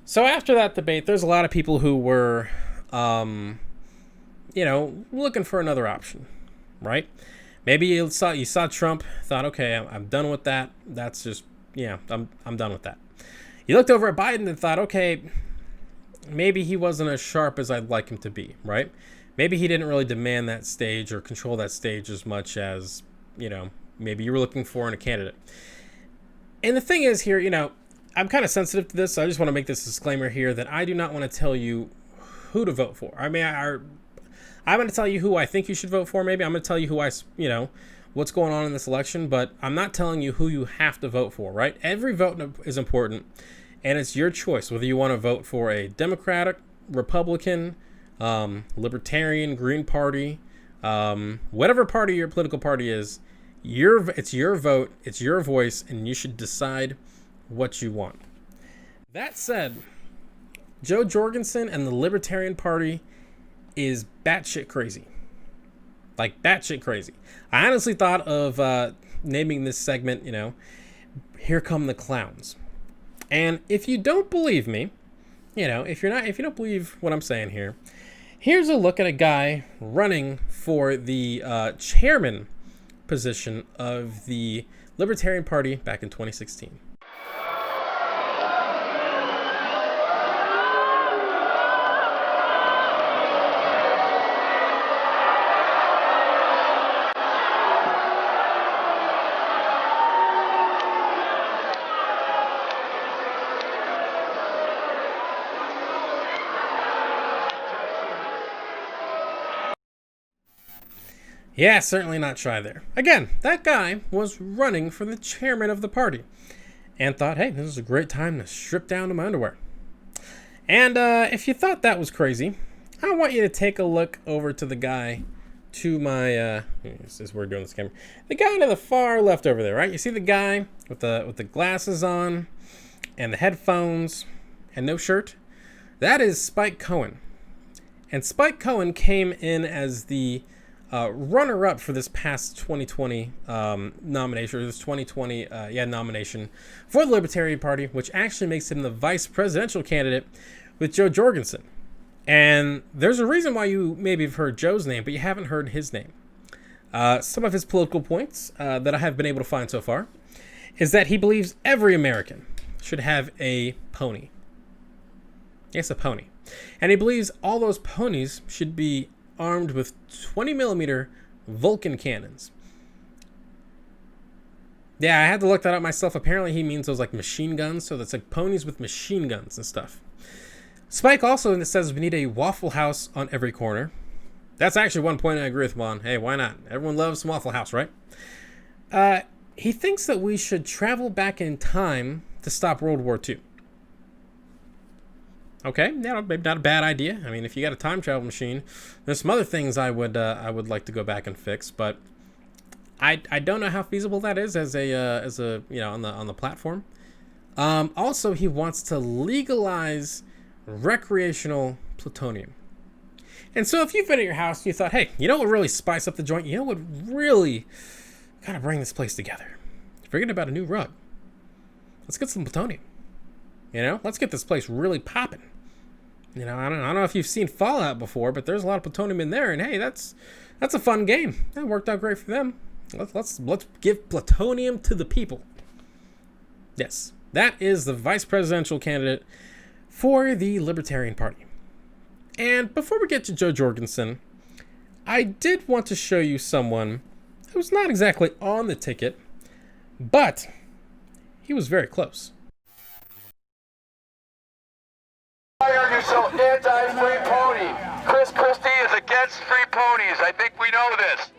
So after that debate, there's a lot of people who were, looking for another option, right? Maybe you saw Trump, thought, okay, I'm done with that. That's just, I'm done with that. You looked over at Biden and thought, okay, maybe he wasn't as sharp as I'd like him to be, right? Maybe he didn't really demand that stage or control that stage as much as, maybe you were looking for in a candidate. And the thing is here, I'm kind of sensitive to this, so I just want to make this disclaimer here that I do not want to tell you who to vote for. I mean, I'm going to tell you who I think you should vote for. Maybe I'm going to tell you what's going on in this election, but I'm not telling you who you have to vote for, right? Every vote is important, and it's your choice whether you want to vote for a Democratic, Republican, Libertarian, Green Party, whatever party your political party is. It's your vote, it's your voice, and you should decide what you want. That said, Joe Jorgensen and the Libertarian Party is batshit crazy. Like batshit crazy. I honestly thought of naming this segment, Here Come the Clowns. And if you don't believe me, if you don't believe what I'm saying here, here's a look at a guy running for the chairman position of the Libertarian Party back in 2016. Yeah, certainly not shy there. Again, that guy was running for the chairman of the party and thought, hey, this is a great time to strip down to my underwear. And if you thought that was crazy, I want you to take a look over to the guy to my, this is we're doing this camera, the guy to the far left over there, right? You see the guy with the glasses on and the headphones and no shirt? That is Spike Cohen. And Spike Cohen came in as the runner-up for this past 2020 nomination, or this 2020 nomination for the Libertarian Party, which actually makes him the vice presidential candidate with Joe Jorgensen. And there's a reason why you maybe have heard Joe's name, but you haven't heard his name. Some of his political points that I have been able to find so far is that he believes every American should have a pony. Yes, a pony. And he believes all those ponies should be armed with 20 millimeter Vulcan cannons. Yeah, I had to look that up myself. Apparently he means those like machine guns. So that's like ponies with machine guns and stuff. Spike also says we need a Waffle House on every corner. That's actually one point I agree with him on. Hey, why not? Everyone loves Waffle House, right? He thinks that we should travel back in time to stop World War II. Okay, yeah, maybe not a bad idea. I mean, if you got a time travel machine, there's some other things I would like to go back and fix, but I don't know how feasible that is as a on the platform. Also, he wants to legalize recreational plutonium. And so, if you've been at your house and you thought, hey, you know what really spice up the joint? You know what really kind of bring this place together? Forget about a new rug. Let's get some plutonium. Let's get this place really popping. I don't know if you've seen Fallout before, but there's a lot of plutonium in there, and hey, that's a fun game. That worked out great for them. Let's give plutonium to the people. Yes, that is the vice presidential candidate for the Libertarian Party. And before we get to Joe Jorgensen, I did want to show you someone who's not exactly on the ticket, but he was very close. Why are you so anti-free pony? Chris Christie is against free ponies. I think we know this.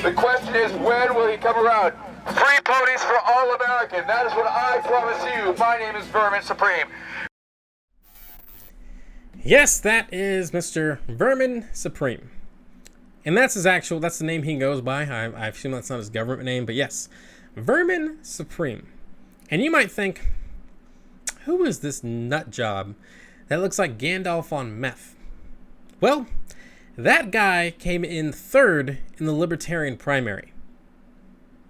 The question is, when will he come around? Free ponies for all American. That is what I promise you. My name is Vermin Supreme. Yes, that is Mr. Vermin Supreme. And that's that's the name he goes by. I assume that's not his government name, but yes, Vermin Supreme. And you might think, who is this nut job that looks like Gandalf on meth? Well, that guy came in third in the Libertarian primary.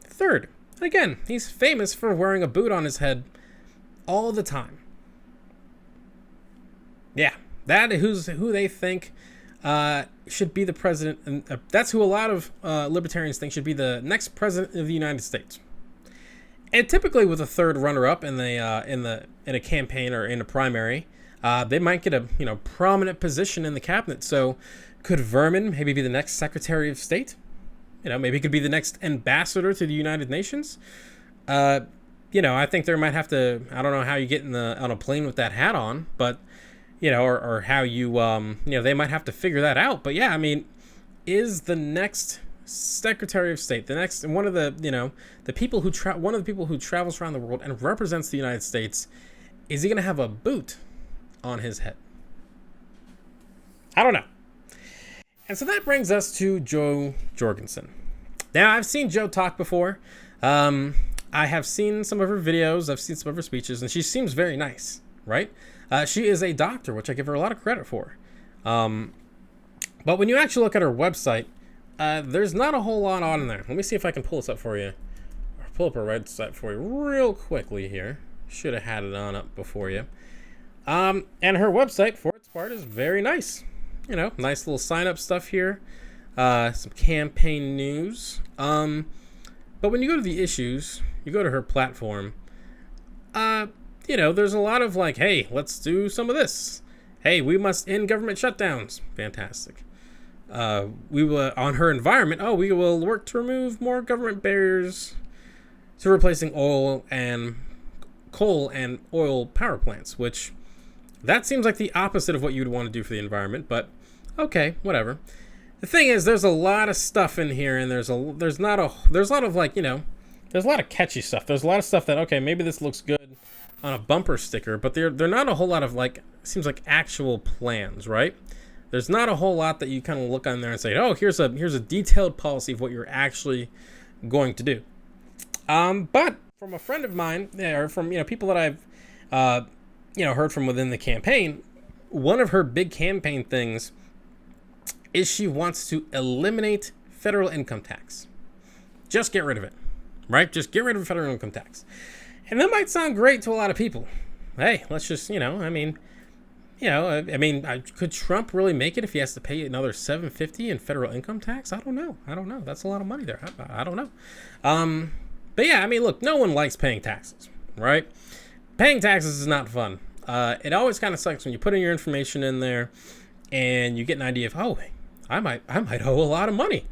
Third. And again, he's famous for wearing a boot on his head all the time. Yeah, that is who they think should be the president, and that's who a lot of libertarians think should be the next president of the United States. And typically, with a third runner-up in a campaign or in a primary, they might get a prominent position in the cabinet. So, could Vermin maybe be the next Secretary of State? Maybe he could be the next ambassador to the United Nations. I think there might have to. I don't know how you get on a plane with that hat on, but or how you they might have to figure that out. But yeah, I mean, is the next Secretary of State the next one of the the people who one of the people who travels around the world and represents the United States? Is he going to have a boot on his head? I don't know. And so that brings us to Jo Jorgensen. Now, I've seen Jo talk before. I have seen some of her videos. I've seen some of her speeches, and she seems very nice, right? She is a doctor, which I give her a lot of credit for. But when you actually look at her website, there's not a whole lot on there. Let me see if I can pull this up for you. Or pull up her website for you real quickly here. Should have had it on up before you. And her website, for its part, is very nice. Nice little sign-up stuff here. Some campaign news. But when you go to the issues, you go to her platform, there's a lot of like, hey, let's do some of this. Hey, we must end government shutdowns. Fantastic. We will, on her environment, we will work to remove more government barriers to replacing coal and oil power plants, which that seems like the opposite of what you'd want to do for the environment, but okay, whatever. The thing is, there's a lot of stuff in here, and there's a lot of like, there's a lot of catchy stuff. There's a lot of stuff that, okay, maybe this looks good on a bumper sticker, but they're not a whole lot of like, seems like actual plans, right? There's not a whole lot that you kind of look on there and say, oh, here's a detailed policy of what you're actually going to do. But from a friend of mine, or from people that I've heard from within the campaign, one of her big campaign things is she wants to eliminate federal income tax. Just get rid of it, right? Just get rid of federal income tax. And that might sound great to a lot of people. Hey, let's just, could Trump really make it if he has to pay another $750 in federal income tax? I don't know. That's a lot of money there. I don't know. But yeah, look, no one likes paying taxes, right? Paying taxes is not fun. It always kind of sucks when you put in your information in there and you get an idea of, I might owe a lot of money.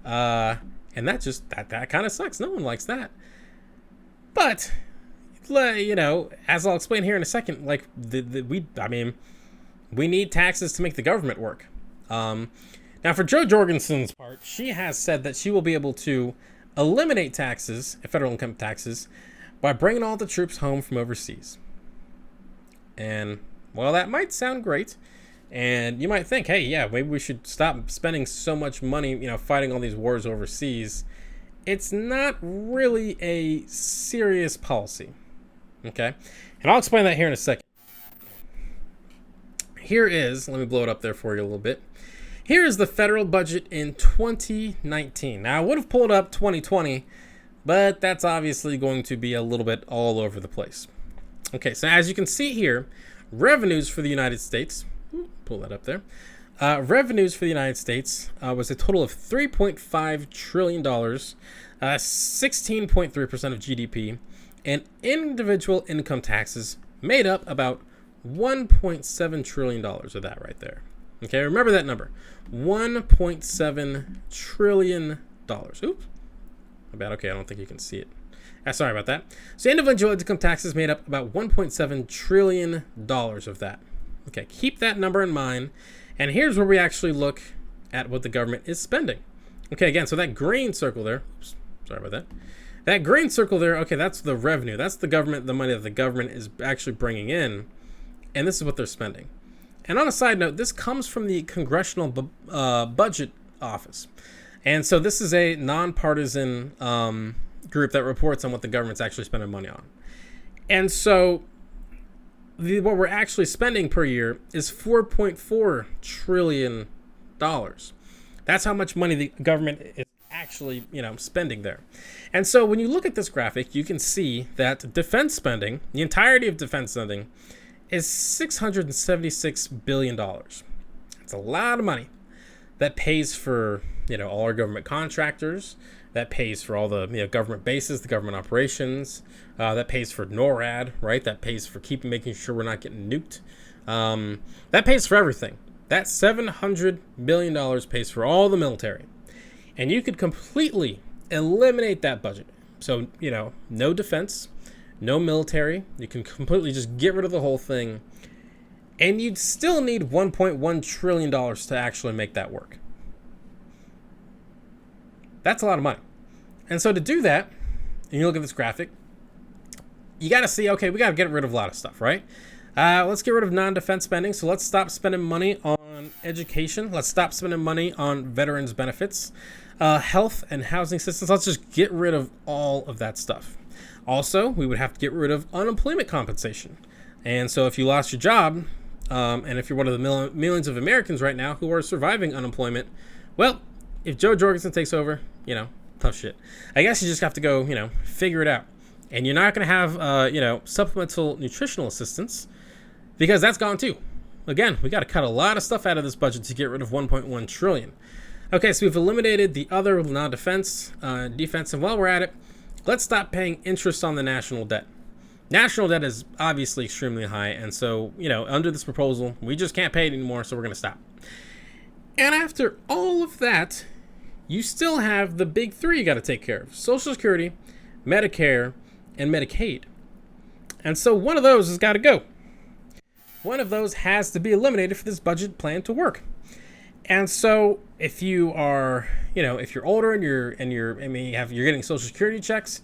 And that kind of sucks. No one likes that. But, as I'll explain here in a second, like we need taxes to make the government work. Now, for Jo Jorgensen's part, she has said that she will be able to eliminate taxes, federal income taxes, by bringing all the troops home from overseas. And, well, that might sound great. And you might think, hey, yeah, maybe we should stop spending so much money, fighting all these wars overseas. It's not really a serious policy. Okay? And I'll explain that here in a second. Let me blow it up there for you a little bit. Here is the federal budget in 2019. Now, I would have pulled up 2020, but that's obviously going to be a little bit all over the place. Okay, so as you can see here, revenues for the United States, pull that up there. Revenues for the United States was a total of $3.5 trillion, 16.3% of GDP, and individual income taxes made up about $1.7 trillion of that right there. Okay, remember that number, $1.7 trillion. Oops, my bad. Okay, I don't think you can see it. Sorry about that. So individual income taxes made up about $1.7 trillion of that. Okay, keep that number in mind. And here's where we actually look at what the government is spending. Okay, again, so that green circle there, oops, sorry about that. That green circle there, okay, that's the revenue. That's the money that the government is actually bringing in. And this is what they're spending. And on a side note, this comes from the Congressional Budget Office. And so this is a nonpartisan group that reports on what the government's actually spending money on. And so what we're actually spending per year is $4.4 trillion. That's how much money the government is actually, spending there. And so when you look at this graphic, you can see that defense spending, the entirety of defense spending, is $676 billion. That's a lot of money. That pays for, all our government contractors. That pays for all the government bases, the government operations. That pays for NORAD, right? That pays for making sure we're not getting nuked. That pays for everything. That $700 billion pays for all the military. And you could completely eliminate that budget. So, no defense, no military. You can completely just get rid of the whole thing. And you'd still need $1.1 trillion to actually make that work. That's a lot of money. And so to do that, and you look at this graphic, you got to see, okay, we got to get rid of a lot of stuff, right? Let's get rid of non-defense spending. So let's stop spending money on education. Let's stop spending money on veterans benefits, health and housing systems. Let's just get rid of all of that stuff. Also, we would have to get rid of unemployment compensation. And so if you lost your job, and if you're one of the millions of Americans right now who are surviving unemployment, well, if Joe Jorgensen takes over, tough shit. I guess you just have to go, figure it out. And you're not going to have, supplemental nutritional assistance because that's gone too. Again, we got to cut a lot of stuff out of this budget to get rid of 1.1 trillion. Okay, so we've eliminated the other non-defense, defense, and while we're at it, let's stop paying interest on the national debt. National debt is obviously extremely high, and so, under this proposal, we just can't pay it anymore, so we're going to stop. And after all of that, you still have the big three you got to take care of: Social Security, Medicare, and Medicaid. And so one of those has got to go. One of those has to be eliminated for this budget plan to work. And so if you are, if you're older and you're getting Social Security checks,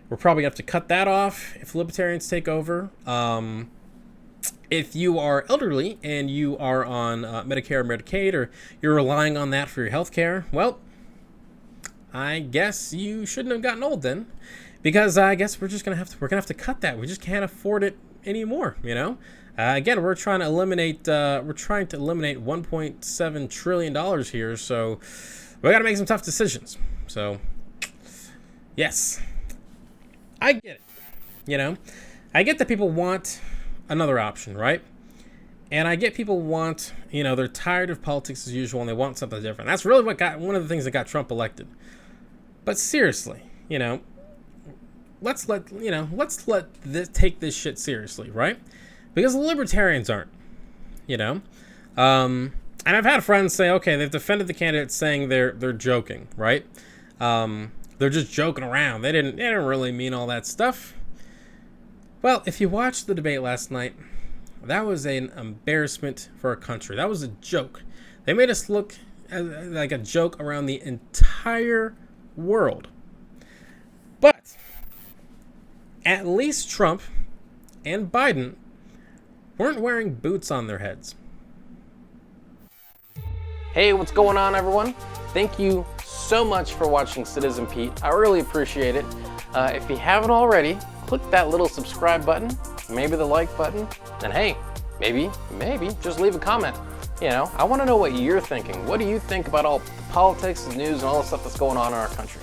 we're probably going to have to cut that off if libertarians take over. If you are elderly and you are on Medicare or Medicaid, or you're relying on that for your health care, well, I guess you shouldn't have gotten old then, because I guess we're gonna have to cut that. We just can't afford it anymore. Again, we're trying to eliminate 1.7 trillion dollars here, so we got to make some tough decisions. So, yes, I get it. I get that people want another option, right? And I get people want, they're tired of politics as usual and they want something different. That's really one of the things that got Trump elected. But seriously, let's take this shit seriously, right? Because the libertarians aren't, and I've had friends say, okay, they've defended the candidates saying they're joking, right? They're just joking around. They didn't really mean all that stuff. Well, if you watched the debate last night, that was an embarrassment for our country. That was a joke. They made us look like a joke around the entire world. But at least Trump and Biden weren't wearing boots on their heads. Hey, what's going on, everyone? Thank you so much for watching Citizen Pete. I really appreciate it. If you haven't already, click that little subscribe button, maybe the like button, and hey, maybe just leave a comment. I want to know what you're thinking. What do you think about all the politics, the news, and all the stuff that's going on in our country?